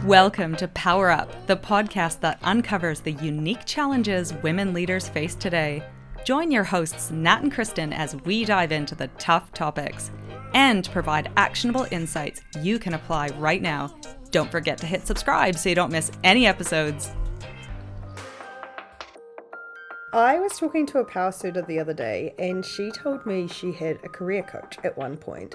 Welcome to Powrup, the podcast that uncovers the unique challenges women leaders face today. Join your hosts Nat and Kristen as we dive into the tough topics and provide actionable insights you can apply right now. Don't forget to hit subscribe so you don't miss any episodes. I was talking to a Powrsuiter the other day, and she told me she had a career coach at one point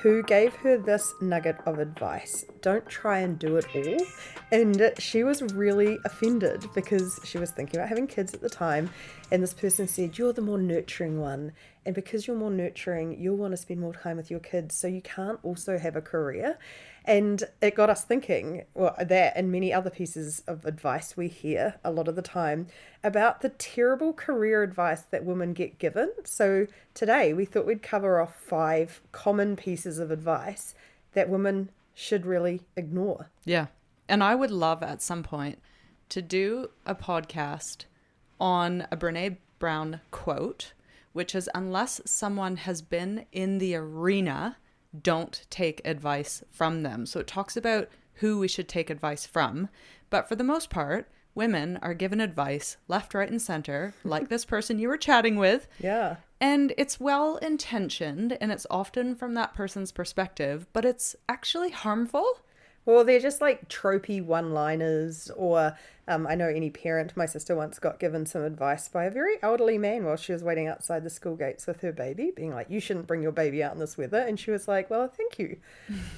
who gave her this nugget of advice: don't try and do it all. And she was really offended because she was thinking about having kids at the time, and this person said, you're the more nurturing one, and because you're more nurturing, you'll want to spend more time with your kids, so you can't also have a career. And it got us thinking, well, that and many other pieces of advice we hear a lot of the time about the terrible career advice that women get given. So today we thought we'd cover off 5 common pieces of advice that women should really ignore. Yeah. And I would love at some point to do a podcast on a Brene Brown quote, which is, unless someone has been in the arena, don't take advice from them. So it talks about who we should take advice from. But for the most part, women are given advice left, right, and center, like this person you were chatting with. Yeah. And it's well-intentioned, and it's often from that person's perspective, but it's actually harmful. Well, they're just like tropey one-liners, or I know any parent, my sister once got given some advice by a very elderly man while she was waiting outside the school gates with her baby, being like, you shouldn't bring your baby out in this weather. And she was like, well, thank you.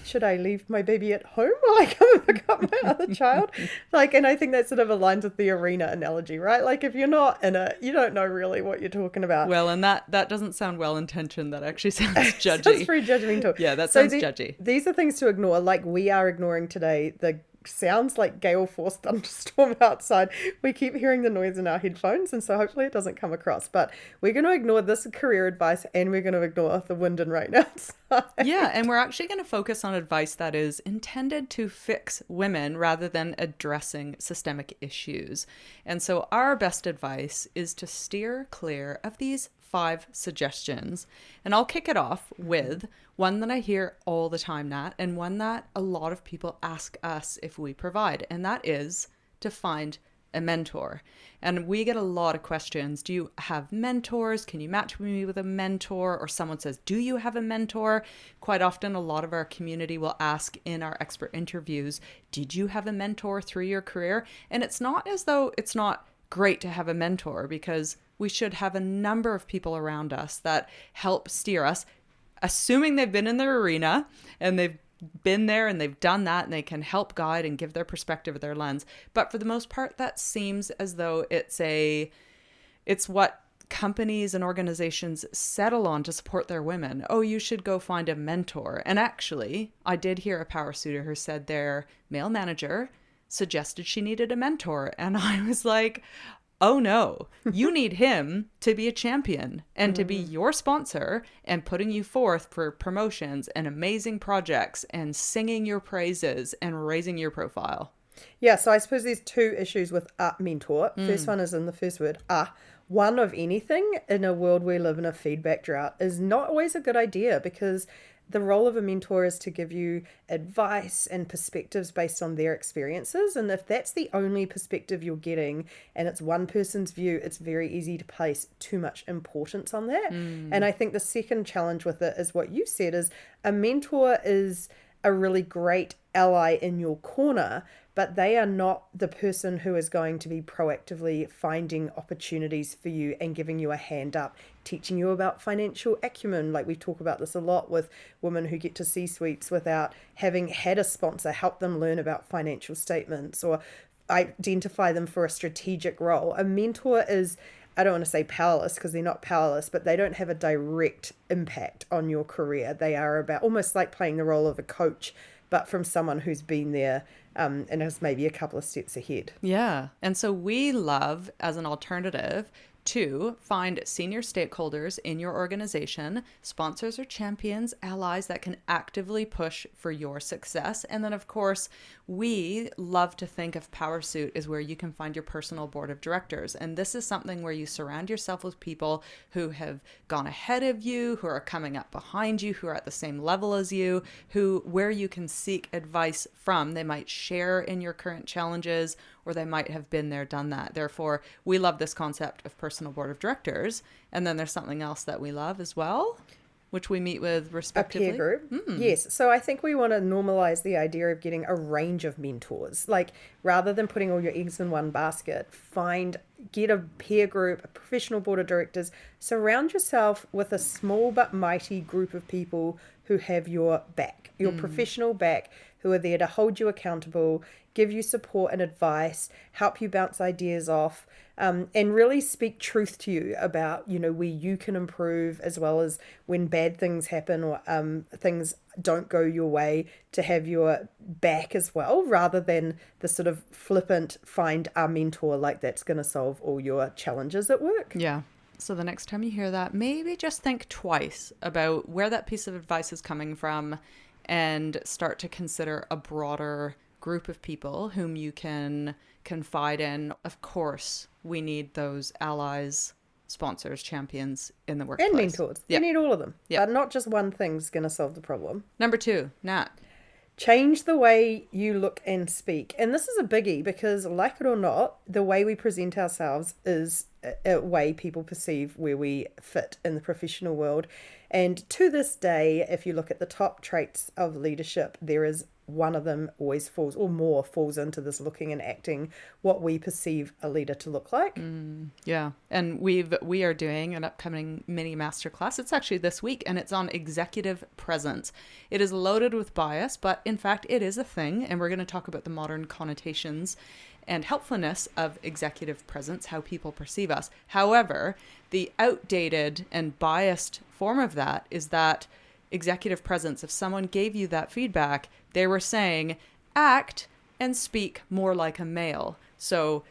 Should I leave my baby at home while I come and pick up my other child? And I think that sort of aligns with the arena analogy, right? Like, if you're not in it, you don't know really what you're talking about. Well, and that doesn't sound well-intentioned. That actually sounds judgy. Sounds pretty judgmental. Yeah, that sounds judgy. These are things to ignore, like we are ignoring today. The sounds like gale force thunderstorm outside. We keep hearing the noise in our headphones, and so hopefully it doesn't come across. But we're going to ignore this career advice, and we're going to ignore the wind and rain outside. Yeah, and we're actually going to focus on advice that is intended to fix women rather than addressing systemic issues. And so our best advice is to steer clear of these 5 suggestions. And I'll kick it off with one that I hear all the time, Nat, and one that a lot of people ask us if we provide, and that is to find a mentor. And we get a lot of questions. Do you have mentors? Can you match me with a mentor? Or someone says, do you have a mentor? Quite often, a lot of our community will ask in our expert interviews, did you have a mentor through your career? And it's not as though it's not great to have a mentor, because we should have a number of people around us that help steer us, assuming they've been in the arena and they've been there and they've done that, and they can help guide and give their perspective, their lens. But for the most part, that seems as though it's what companies and organizations settle on to support their women. Oh, you should go find a mentor. And actually, I did hear a Powrsuiter who said their male manager suggested she needed a mentor. And I was like, oh no, you need him to be a champion and to be your sponsor and putting you forth for promotions and amazing projects and singing your praises and raising your profile. Yeah, so I suppose there's 2 issues with a mentor. First one is in the first word, one of anything. In a world where we live in a feedback drought is not always a good idea, because the role of a mentor is to give you advice and perspectives based on their experiences. And if that's the only perspective you're getting and it's one person's view, it's very easy to place too much importance on that. And I think the second challenge with it is what you said, is a mentor is a really great ally in your corner, but they are not the person who is going to be proactively finding opportunities for you and giving you a hand up, teaching you about financial acumen. Like we talk about this a lot with women who get to C-suites without having had a sponsor help them learn about financial statements or identify them for a strategic role. A mentor is, I don't want to say powerless, because they're not powerless, but they don't have a direct impact on your career. They are about almost like playing the role of a coach, but from someone who's been there and is maybe a couple of steps ahead. Yeah. And so we love, as an alternative, to find senior stakeholders in your organization, sponsors or champions, allies that can actively push for your success. And then, of course, we love to think of Powrsuit as where you can find your personal board of directors. And this is something where you surround yourself with people who have gone ahead of you, who are coming up behind you, who are at the same level as you, where you can seek advice from. They might share in your current challenges, or they might have been there, done that. Therefore, we love this concept of personal board of directors. And then there's something else that we love as well, which we meet with respectively. A peer group. Yes. So I think we want to normalize the idea of getting a range of mentors. Like, rather than putting all your eggs in one basket, get a peer group, a professional board of directors. Surround yourself with a small but mighty group of people who have your back, your professional back, who are there to hold you accountable, give you support and advice, help you bounce ideas off, and really speak truth to you about, where you can improve, as well as when bad things happen or things don't go your way, to have your back as well, rather than the sort of flippant find a mentor like that's going to solve all your challenges at work. Yeah. So the next time you hear that, maybe just think twice about where that piece of advice is coming from and start to consider a broader group of people whom you can confide in. Of course, we need those allies, sponsors, champions in the workplace. And mentors. Yeah. You need all of them. Yeah. But not just one thing's going to solve the problem. Number 2, Nat. Change the way you look and speak. And this is a biggie because, like it or not, the way we present ourselves is a way people perceive where we fit in the professional world. And to this day, if you look at the top traits of leadership, there is one of them always falls, or more falls into this looking and acting what we perceive a leader to look like. Yeah. And we are doing an upcoming mini masterclass. It's actually this week, and it's on executive presence. It is loaded with bias, but in fact it is a thing, and we're going to talk about the modern connotations and helpfulness of executive presence, how people perceive us. However, the outdated and biased form of that is that executive presence, if someone gave you that feedback, they were saying, act and speak more like a male. So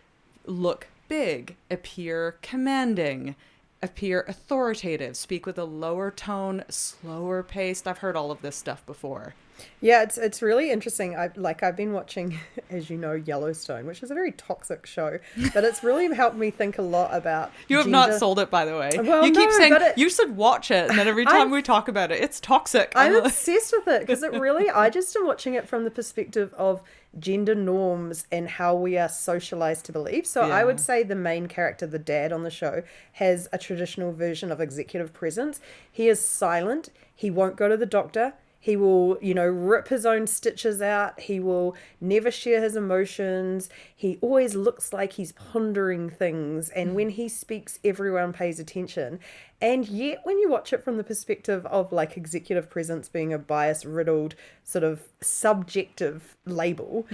look big, appear commanding, appear authoritative, speak with a lower tone, slower paced. I've heard all of this stuff before. Yeah, it's really interesting. I've been watching, as you know, Yellowstone, which is a very toxic show, but it's really helped me think a lot about You have not sold it, by the way. Well, you keep no, saying you should watch it, and then every time we talk about it, it's toxic. I'm obsessed with it because I just am watching it from the perspective of gender norms and how we are socialized to believe. So I would say the main character, the dad on the show, has a traditional version of executive presence. He is silent. He won't go to the doctor. He will, rip his own stitches out. He will never share his emotions. He always looks like he's pondering things. And when he speaks, everyone pays attention. And yet, when you watch it from the perspective of like executive presence being a bias-riddled sort of subjective label,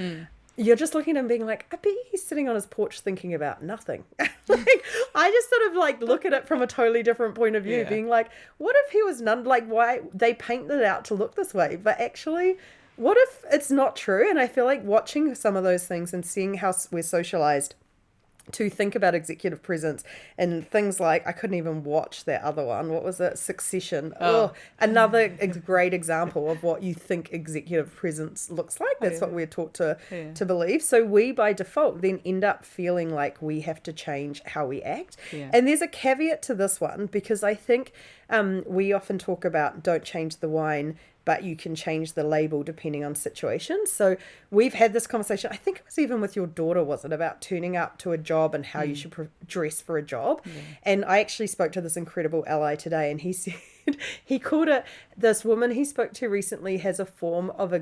you're just looking at him being like, I bet he's sitting on his porch thinking about nothing. I just sort of like look at it from a totally different point of view, being like, what if he was why they paint it out to look this way? But actually, what if it's not true? And I feel like watching some of those things and seeing how we're socialized to think about executive presence and things like, I couldn't even watch that other one. What was it? Succession. Oh, another great example of what you think executive presence looks like. That's what we're taught to believe. So we, by default, then end up feeling like we have to change how we act. Yeah. And there's a caveat to this one, because I think we often talk about don't change the wine, but you can change the label depending on situations. So we've had this conversation, I think it was even with your daughter, was it, about turning up to a job and how you should dress for a job? Yeah. And I actually spoke to this incredible ally today, and he said, he called it, this woman he spoke to recently has a form of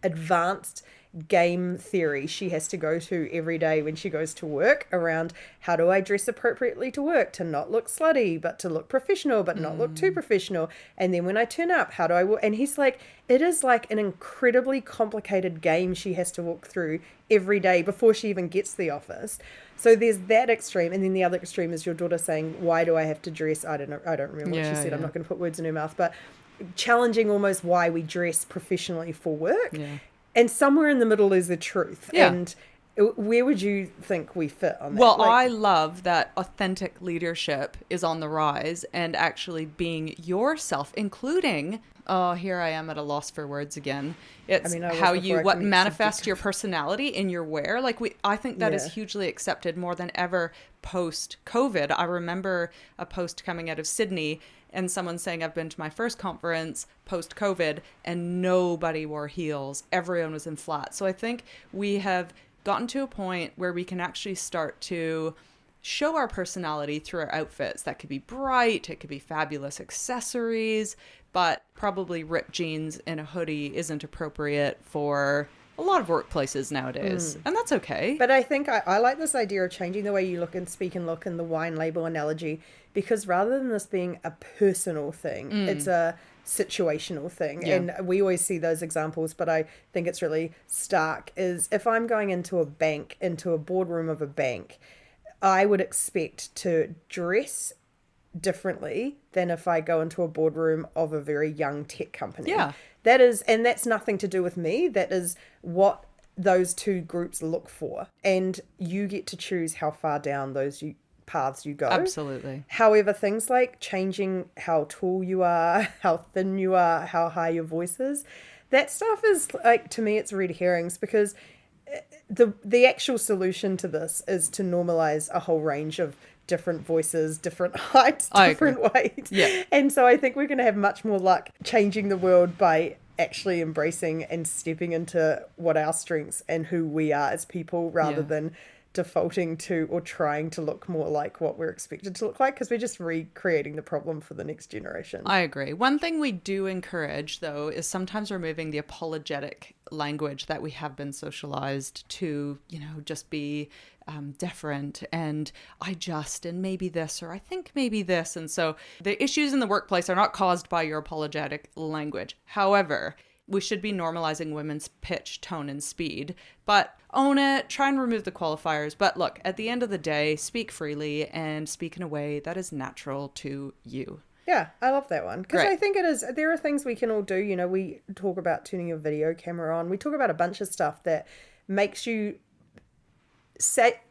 advanced game theory she has to go to every day when she goes to work around how do I dress appropriately to work to not look slutty but to look professional but not look too professional, and then when I turn up how do I walk? And he's like, it is like an incredibly complicated game she has to walk through every day before she even gets to the office. So there's that extreme, and then the other extreme is your daughter saying, why do I have to dress? I don't remember what she said. I'm not going to put words in her mouth, but challenging almost why we dress professionally for work. And somewhere in the middle is the truth. And Where would you think we fit on that? Well, I love that authentic leadership is on the rise and actually being yourself, including, oh, here I am at a loss for words again. It's how you manifest your personality in your wear. Like I think that is hugely accepted more than ever post COVID. I remember a post coming out of Sydney and someone saying, I've been to my first conference post COVID and nobody wore heels. Everyone was in flats. So I think we have gotten to a point where we can actually start to show our personality through our outfits. That could be bright, it could be fabulous accessories, but probably ripped jeans and a hoodie isn't appropriate for a lot of workplaces nowadays. And that's okay. But I think I like this idea of changing the way you look and speak and look in the wine label analogy, because rather than this being a personal thing, it's a situational thing. And we always see those examples, but I think it's really stark, is if I'm going into a bank, into a boardroom of a bank, I would expect to dress differently than if I go into a boardroom of a very young tech company. Yeah. That is, and that's nothing to do with me. That is what those two groups look for. And you get to choose how far down those paths you go. Absolutely. However, things like changing how tall you are, how thin you are, how high your voice is, that stuff is like, to me, it's red herrings, because the actual solution to this is to normalize a whole range of different voices, different heights, different weights. Yeah. And so I think we're going to have much more luck changing the world by actually embracing and stepping into what our strengths and who we are as people, rather than defaulting to or trying to look more like what we're expected to look like, because we're just recreating the problem for the next generation. I agree. One thing we do encourage, though, is sometimes removing the apologetic language that we have been socialized to, just be deferent and and maybe this, or I think maybe this. And so the issues in the workplace are not caused by your apologetic language. However, we should be normalizing women's pitch, tone, and speed, but own it, try and remove the qualifiers. But look, at the end of the day, speak freely and speak in a way that is natural to you. Yeah, I love that one, because I think there are things we can all do. We talk about turning your video camera on. We talk about a bunch of stuff that makes you,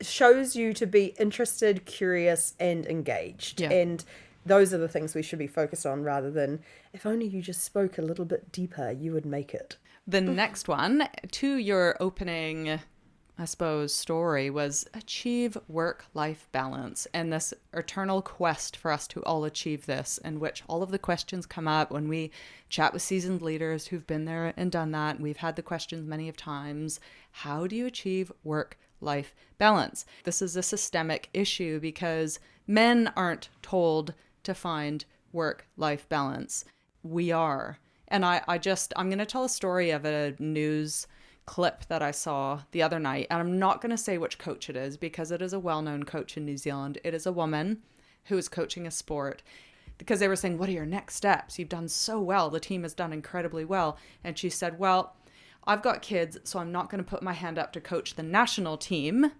shows you to be interested, curious, and engaged. Yeah. And those are the things we should be focused on, rather than, if only you just spoke a little bit deeper, you would make it. The next one, to your opening, I suppose, story, was achieve work-life balance, and this eternal quest for us to all achieve this, in which all of the questions come up when we chat with seasoned leaders who've been there and done that. We've had the questions many of times. How do you achieve work-life balance? This is a systemic issue because men aren't told to find work-life balance. We are. And I'm going to tell a story of a news clip that I saw the other night, and I'm not going to say which coach it is because it is a well-known coach in New Zealand. It is a woman who is coaching a sport, because they were saying, what are your next steps? You've done so well. The team has done incredibly well. And she said, well, I've got kids, so I'm not going to put my hand up to coach the national team,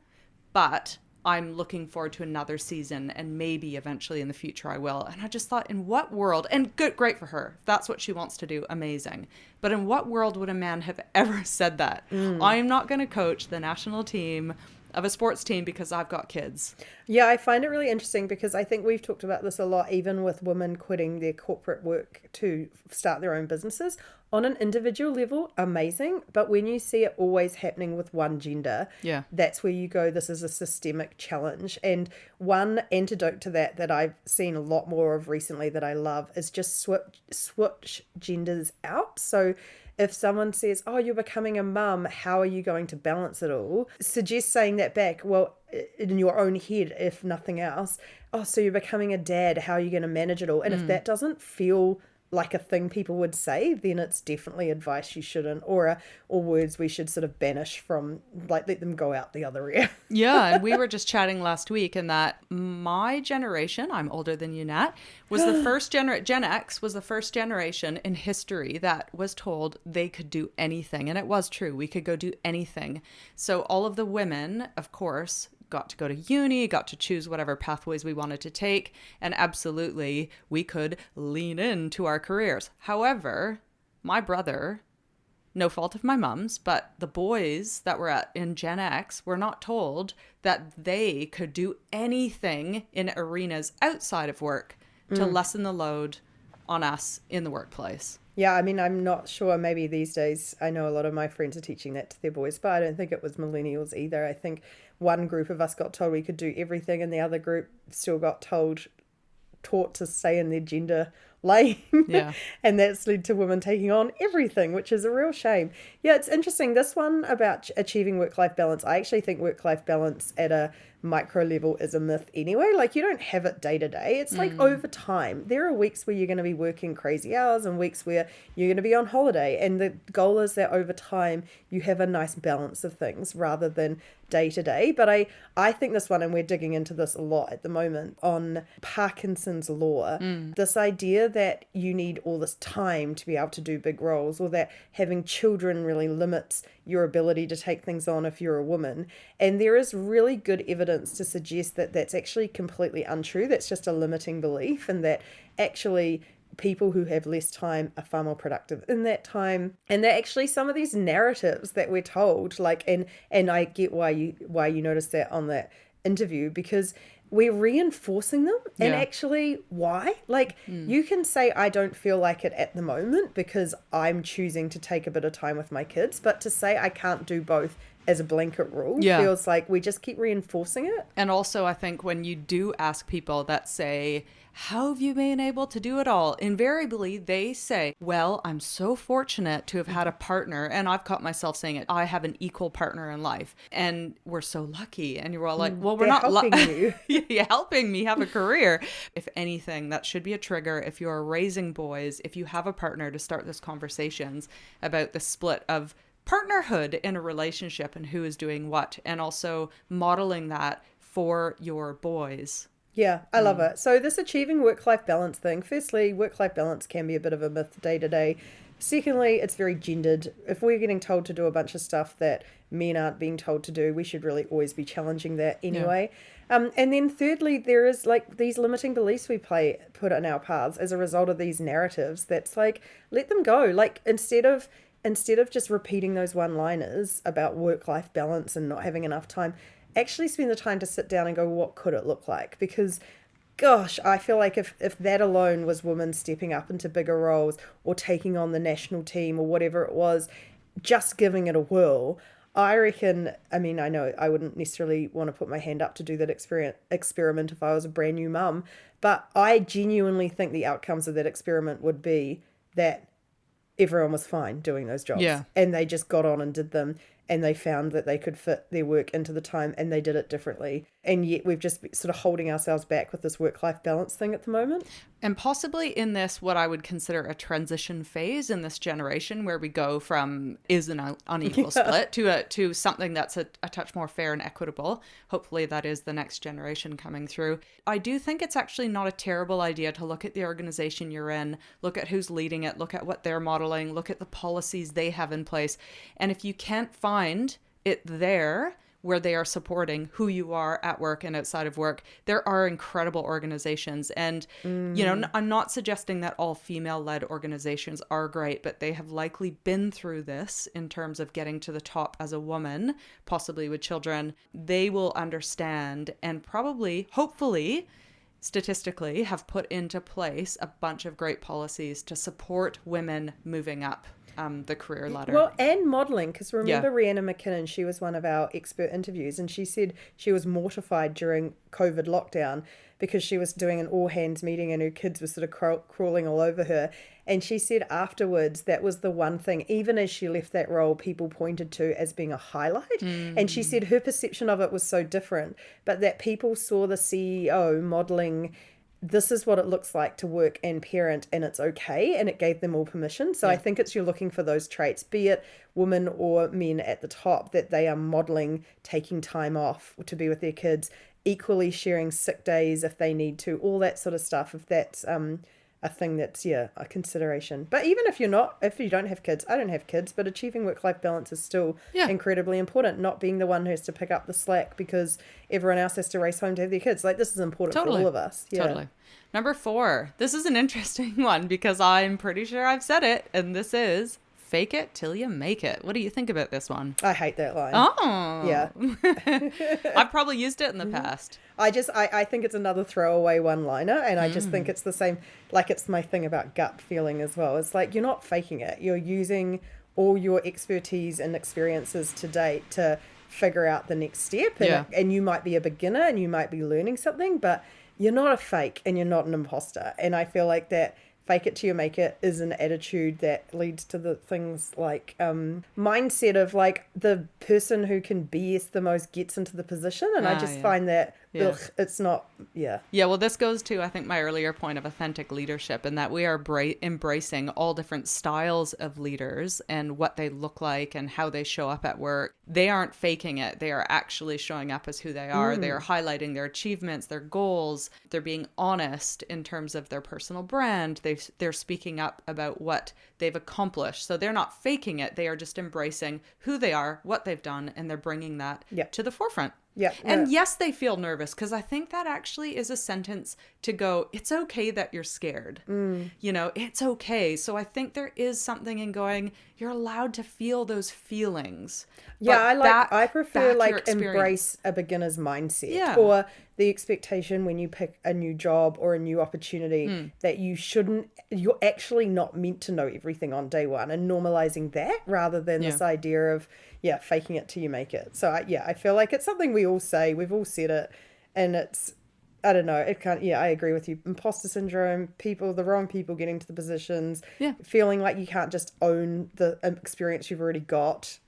but I'm looking forward to another season, and maybe eventually in the future I will. And I just thought, in what world, and good, great for her. If that's what she wants to do, amazing. But in what world would a man have ever said that? I'm not going to coach the national team of a sports team because I've got kids. Yeah, I find it really interesting, because I think we've talked about this a lot, even with women quitting their corporate work to start their own businesses. On an individual level, amazing. But when you see it always happening with one gender, that's where you go, this is a systemic challenge. And one antidote to that I've seen a lot more of recently that I love is just switch genders out. So if someone says, oh, you're becoming a mum, how are you going to balance it all? Suggest saying that back, well, in your own head, if nothing else. Oh, so you're becoming a dad, how are you going to manage it all? And if that doesn't feel like a thing people would say, then it's definitely advice you shouldn't, or words we should sort of banish from, like, let them go out the other ear. Yeah, and we were just chatting last week, and that my generation, I'm older than you, Nat, was the first Gen X was the first generation in history that was told they could do anything. And it was true. We could go do anything. So all of the women, of course, got to go to uni, got to choose whatever pathways we wanted to take, and absolutely we could lean into our careers. However, my brother no fault of my mum's, but the boys that were in Gen X were not told that they could do anything in arenas outside of work to lessen the load on us in the workplace. Yeah, I mean, I'm not sure. Maybe these days, I know a lot of my friends are teaching that to their boys, but I don't think it was millennials either. I think one group of us got told we could do everything, and the other group still got taught to stay in their gender lane. Yeah. And that's led to women taking on everything, which is a real shame. Yeah, it's interesting. This one about achieving work-life balance, I actually think work-life balance at a micro level is a myth anyway. Like, you don't have it day to day. It's like over time. There are weeks where you're going to be working crazy hours and weeks where you're going to be on holiday. And the goal is that over time you have a nice balance of things rather than day to day. But I think this one, and we're digging into this a lot at the moment, on Parkinson's law, this idea that you need all this time to be able to do big roles, or that having children really limits your ability to take things on if you're a woman. And there is really good evidence to suggest that that's actually completely untrue. That's just a limiting belief, and that actually people who have less time are far more productive in that time. And that actually some of these narratives that we're told, like, and I get why you noticed that on that interview, because we're reinforcing them. And actually, why? Like, you can say, I don't feel like it at the moment because I'm choosing to take a bit of time with my kids. But to say I can't do both as a blanket rule feels like we just keep reinforcing it. And also, I think when you do ask people that say, how have you been able to do it all? Invariably, they say, well, I'm so fortunate to have had a partner. And I've caught myself saying it. I have an equal partner in life. And we're so lucky. And you're all like, well, we're not helping you. You're helping me have a career. If anything, that should be a trigger. If you're raising boys, if you have a partner, to start these conversations about the split of partnerhood in a relationship and who is doing what, and also modeling that for your boys. Yeah, I love it. So this achieving work-life balance thing, firstly, work-life balance can be a bit of a myth day to day. Secondly, it's very gendered. If we're getting told to do a bunch of stuff that men aren't being told to do, we should really always be challenging that anyway. And then thirdly, there is like these limiting beliefs we put in our paths as a result of these narratives. That's like, let them go. Like, instead of just repeating those one-liners about work-life balance and not having enough time, actually spend the time to sit down and go, what could it look like? Because, gosh, I feel like if that alone was women stepping up into bigger roles or taking on the national team or whatever it was, just giving it a whirl, I reckon, I mean, I know I wouldn't necessarily want to put my hand up to do that experiment if I was a brand new mum, but I genuinely think the outcomes of that experiment would be that everyone was fine doing those jobs. Yeah. And they just got on and did them, and they found that they could fit their work into the time, and they did it differently. And yet we've just sort of holding ourselves back with this work-life balance thing at the moment. And possibly in this, what I would consider a transition phase in this generation, where we go from is an unequal split to something that's a touch more fair and equitable. Hopefully that is the next generation coming through. I do think it's actually not a terrible idea to look at the organization you're in, look at who's leading it, look at what they're modeling, look at the policies they have in place. And if you can't find it there, where they are supporting who you are at work and outside of work, there are incredible organizations. And, you know, I'm not suggesting that all female-led organizations are great, but they have likely been through this in terms of getting to the top as a woman, possibly with children. They will understand and probably, hopefully, statistically, have put into place a bunch of great policies to support women moving up the career ladder. Well, and modelling, because remember Rhiannon McKinnon, she was one of our expert interviews, and she said she was mortified during COVID lockdown because she was doing an all-hands meeting and her kids were sort of crawling all over her. And she said afterwards that was the one thing, even as she left that role, people pointed to as being a highlight. And she said her perception of it was so different, but that people saw the CEO modelling, this is what it looks like to work and parent, and it's okay, and it gave them all permission. So I think it's, you're looking for those traits, be it women or men at the top, that they are modeling taking time off to be with their kids, equally sharing sick days if they need to, all that sort of stuff, if that's a thing that's a consideration. But even if you don't have kids, I don't have kids, but achieving work-life balance is still incredibly important. Not being the one who has to pick up the slack because everyone else has to race home to have their kids. Like, this is important for all of us. Totally. Number 4, this is an interesting one because I'm pretty sure I've said it, and this is fake it till you make it. What do you think about this one? I hate that line. Oh. Yeah. I've probably used it in the past. I think it's another throwaway one-liner, and I just think it's the same, like it's my thing about gut feeling as well. It's like, you're not faking it. You're using all your expertise and experiences to date to figure out the next step. And you might be a beginner and you might be learning something, but you're not a fake and you're not an imposter. And I feel like that fake it till you make it is an attitude that leads to the things like mindset of like the person who can BS the most gets into the position. And I just find that it's not, Yeah, well, this goes to, I think, my earlier point of authentic leadership, and that we are embracing all different styles of leaders and what they look like and how they show up at work. They aren't faking it. They are actually showing up as who they are. They are highlighting their achievements, their goals. They're being honest in terms of their personal brand. They're speaking up about what they've accomplished. So they're not faking it. They are just embracing who they are, what they've done, and they're bringing that to the forefront. Yeah. And yes, they feel nervous, because I think that actually is a sentence to go, it's okay that you're scared. You know, it's okay. So I think there is something in going, you're allowed to feel those feelings. Yeah, I prefer like embrace a beginner's mindset, or the expectation when you pick a new job or a new opportunity that you're actually not meant to know everything on day one, and normalizing that rather than this idea of faking it till you make it. So I feel like it's something we all say, we've all said it, and it's, I don't know, it can't, I agree with you. Imposter syndrome, the wrong people getting to the positions, feeling like you can't just own the experience you've already got.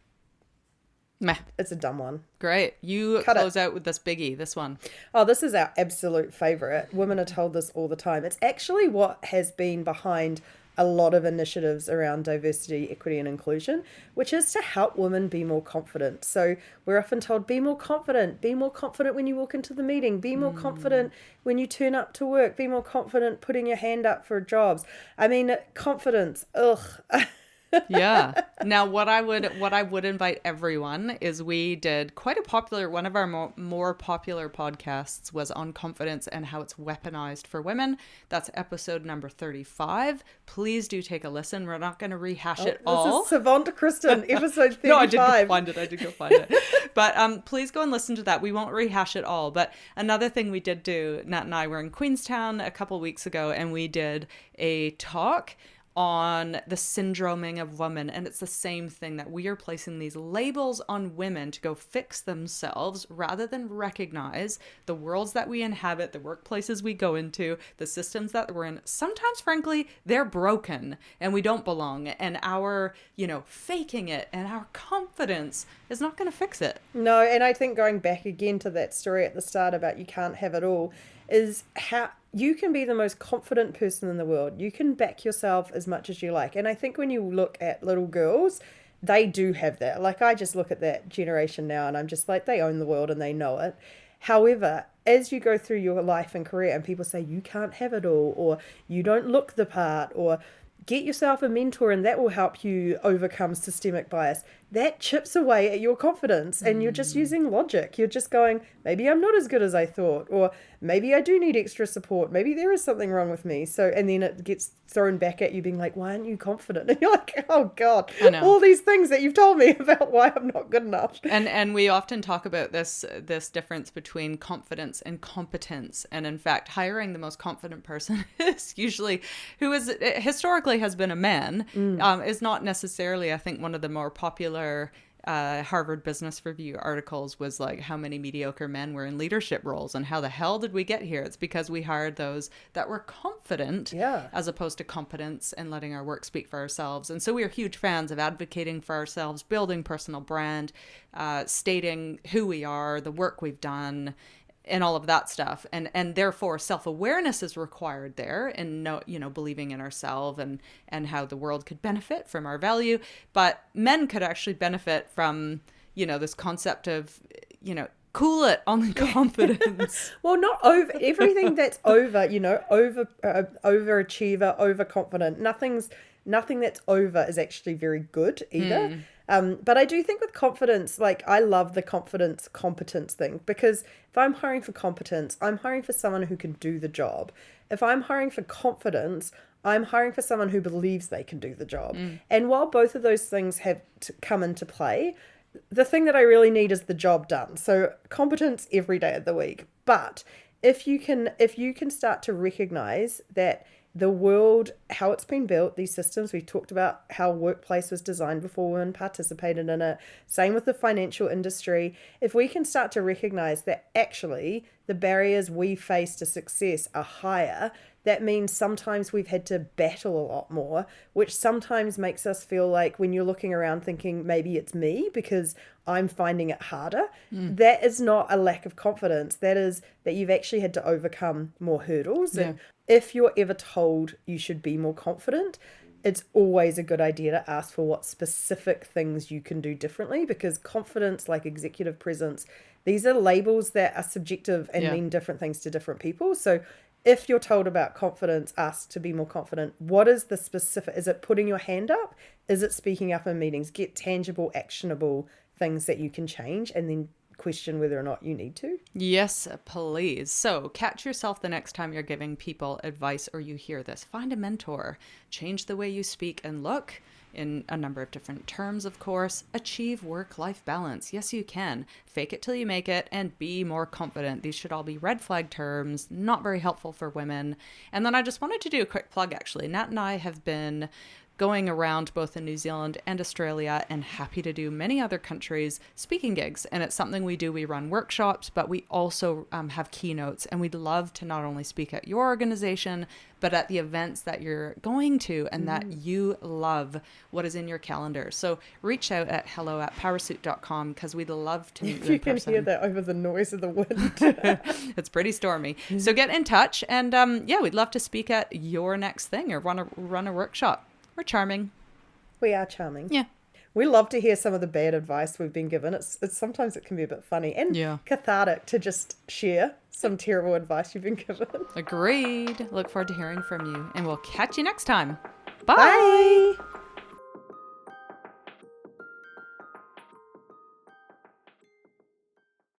Meh. It's a dumb one. Great. You close out with this biggie, this one. Oh, this is our absolute favorite. Women are told this all the time. It's actually what has been behind a lot of initiatives around diversity, equity, and inclusion, which is to help women be more confident. So we're often told, be more confident when you walk into the meeting, be more confident when you turn up to work, be more confident putting your hand up for jobs. I mean, confidence, ugh. Yeah. Now, what I would invite everyone is, we did quite a popular, one of our more popular podcasts was on confidence and how it's weaponized for women. That's episode number 35. Please do take a listen. We're not going to rehash it all. This is Savant Kristen, episode 35. No, I did go find it. But please go and listen to that. We won't rehash it all. But another thing we did do, Nat and I were in Queenstown a couple weeks ago, and we did a talk on the syndroming of women. And it's the same thing, that we are placing these labels on women to go fix themselves, rather than recognize the worlds that we inhabit, the workplaces we go into, the systems that we're in. Sometimes, frankly, they're broken and we don't belong. And our, faking it and our confidence is not going to fix it. No, and I think going back again to that story at the start about you can't have it all, is how you can be the most confident person in the world. You can back yourself as much as you like. And I think when you look at little girls, they do have that. Like, I just look at that generation now and I'm just like, they own the world and they know it. However, as you go through your life and career and people say you can't have it all, or you don't look the part, or get yourself a mentor and that will help you overcome systemic bias, that chips away at your confidence, and you're just using logic. You're just going, maybe I'm not as good as I thought, or maybe I do need extra support. Maybe there is something wrong with me. So, and then it gets thrown back at you being like, why aren't you confident? And you're like, oh God, all these things that you've told me about why I'm not good enough. And we often talk about this difference between confidence and competence. And in fact, hiring the most confident person is usually, who is historically has been a man, is not necessarily, I think, one of the more popular Harvard Business Review articles was like, how many mediocre men were in leadership roles and how the hell did we get here? It's because we hired those that were confident as opposed to competence and letting our work speak for ourselves. And so we are huge fans of advocating for ourselves, building personal brand, stating who we are, the work we've done, and all of that stuff. And therefore self-awareness is required there, and believing in ourselves and how the world could benefit from our value. But men could actually benefit from, this concept of, cool it on the confidence. Well, not over everything that's overachiever, overconfident. Nothing that's over is actually very good either. But I do think with confidence, like, I love the confidence competence thing, because if I'm hiring for competence, I'm hiring for someone who can do the job. If I'm hiring for confidence, I'm hiring for someone who believes they can do the job. And while both of those things have to come into play, the thing that I really need is the job done. So competence every day of the week. But if you can start to recognize that the world, how it's been built, these systems, we've talked about how workplace was designed before women participated in it, same with the financial industry. If we can start to recognize that actually the barriers we face to success are higher, that means sometimes we've had to battle a lot more, which sometimes makes us feel like when you're looking around thinking maybe it's me because I'm finding it harder. That is not a lack of confidence. That is that you've actually had to overcome more hurdles. Yeah. And if you're ever told you should be more confident, it's always a good idea to ask for what specific things you can do differently, because confidence, like executive presence, these are labels that are subjective and mean different things to different people. So if you're told about confidence, ask to be more confident. What is the specific? Is it putting your hand up? Is it speaking up in meetings? Get tangible, actionable things that you can change, and then question whether or not you need to. Yes, please. So catch yourself the next time you're giving people advice or you hear this. Find a mentor. Change the way you speak and look. In a number of different terms, of course. Achieve work-life balance. Yes, you can. Fake it till you make it and be more confident. These should all be red flag terms, not very helpful for women. And then I just wanted to do a quick plug, actually. Nat and I have been going around both in New Zealand and Australia, and happy to do many other countries speaking gigs. And it's something we do. We run workshops, but we also have keynotes, and we'd love to not only speak at your organization, but at the events that you're going to and that you love what is in your calendar. So reach out at hello@powrsuit.com because we'd love to meet you in person. You can hear that over the noise of the wind. It's pretty stormy. So get in touch, and we'd love to speak at your next thing or run a workshop. We're charming. We are charming. Yeah. We love to hear some of the bad advice we've been given. It's sometimes it can be a bit funny and cathartic to just share some terrible advice you've been given. Agreed. Look forward to hearing from you, and we'll catch you next time. Bye. Bye.